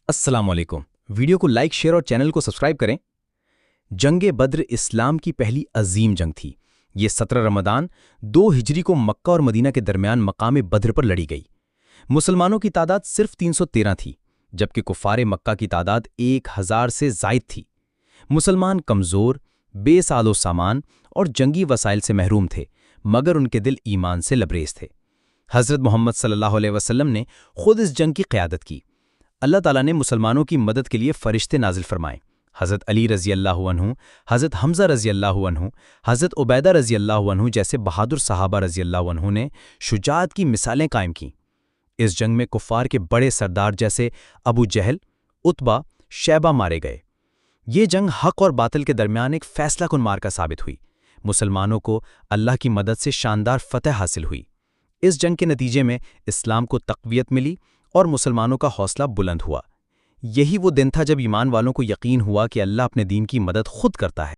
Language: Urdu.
السلام علیکم۔ ویڈیو کو لائک شیئر اور چینل کو سبسکرائب کریں۔ جنگ بدر اسلام کی پہلی عظیم جنگ تھی۔ یہ 17 رمضان 2 ہجری کو مکہ اور مدینہ کے درمیان مقام بدر پر لڑی گئی۔ مسلمانوں کی تعداد صرف 313 تھی، جبکہ کفار مکہ کی تعداد 1000 سے زائد تھی۔ مسلمان کمزور، بے ساز و سامان اور جنگی وسائل سے محروم تھے، مگر ان کے دل ایمان سے لبریز تھے۔ حضرت محمد صلی اللہ علیہ وسلم نے خود اس جنگ کی قیادت کی۔ اللہ تعالیٰ نے مسلمانوں کی مدد کے لیے فرشتے نازل فرمائے۔ حضرت علی رضی اللہ عنہ، حضرت حمزہ رضی اللہ عنہ، حضرت عبیدہ رضی اللہ عنہ جیسے بہادر صحابہ رضی اللہ عنہ نے شجاعت کی مثالیں قائم کیں۔ اس جنگ میں کفار کے بڑے سردار جیسے ابو جہل، عتبہ، شیبہ مارے گئے۔ یہ جنگ حق اور باطل کے درمیان ایک فیصلہ کن معرکہ ثابت ہوئی۔ مسلمانوں کو اللہ کی مدد سے شاندار فتح حاصل ہوئی۔ اس جنگ کے نتیجے میں اسلام کو تقویت ملی اور مسلمانوں کا حوصلہ بلند ہوا۔ یہی وہ دن تھا جب ایمان والوں کو یقین ہوا کہ اللہ اپنے دین کی مدد خود کرتا ہے۔